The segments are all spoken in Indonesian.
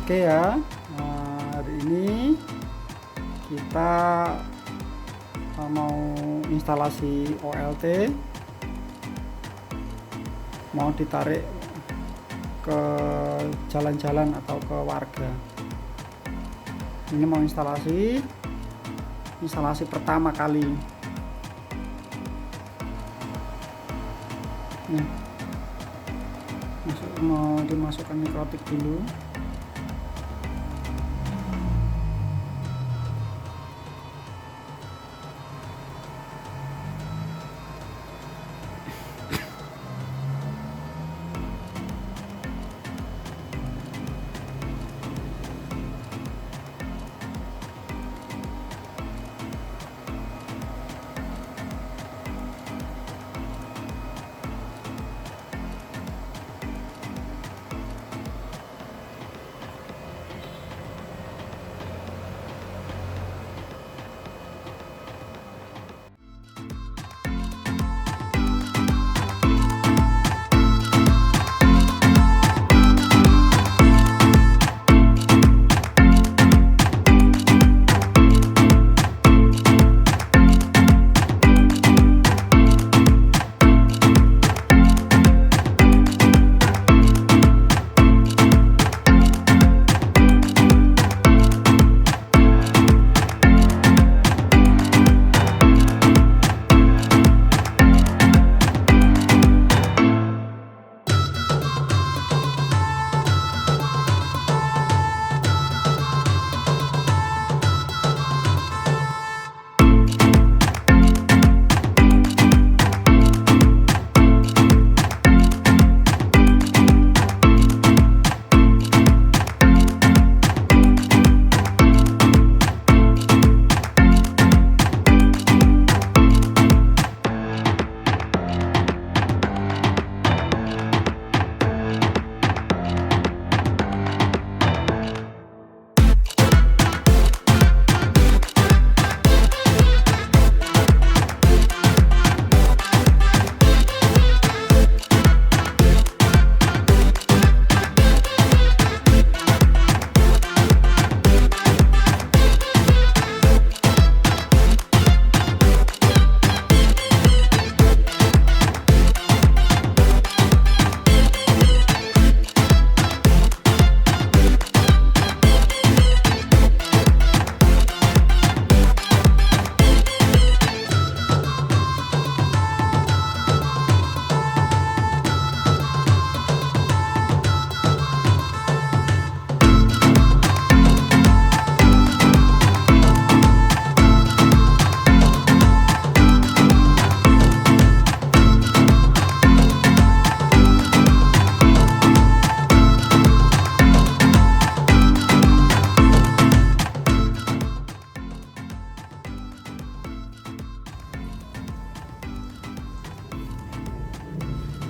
Oke ya, hari ini kita mau instalasi OLT, mau ditarik ke jalan-jalan atau ke warga. Ini mau instalasi pertama kali. Nih, mau dimasukkan mikrotik dulu.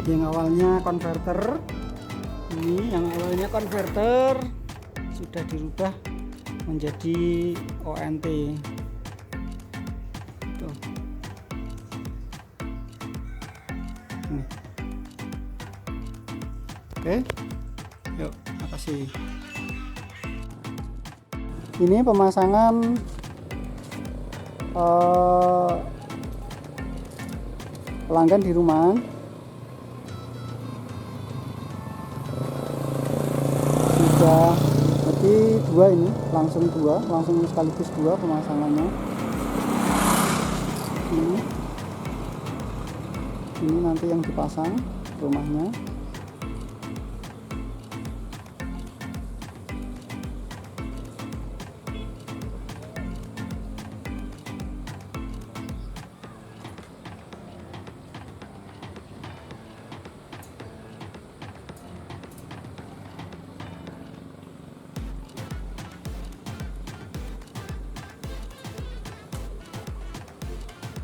Yang awalnya konverter, ini yang awalnya konverter sudah dirubah menjadi ONT. Tuh. Ini. Oke, yuk makasih. Ini pemasangan pelanggan di rumah. Berarti dua, ini langsung sekaligus dua pemasangannya. Ini nanti yang dipasang rumahnya.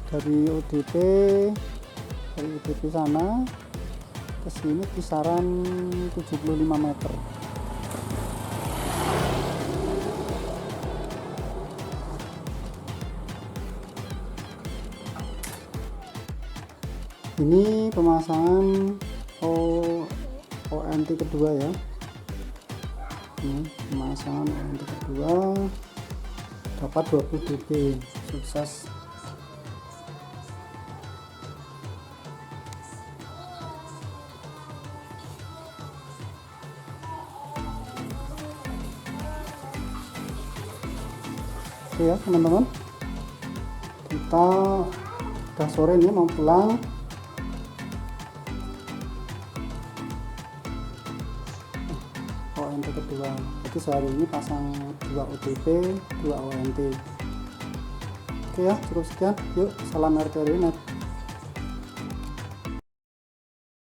Dari UDP sana ke sini kisaran 75 meter. Ini pemasangan ONT kedua ya. Ini pemasangan ONT kedua dapat 20 dB, sukses. Oke ya teman-teman, kita udah sore ini mau pulang. ONT kedua, jadi sehari ini pasang 2 ODP 2 ONT. Oke ya, cukup sekian, yuk salam RT Net.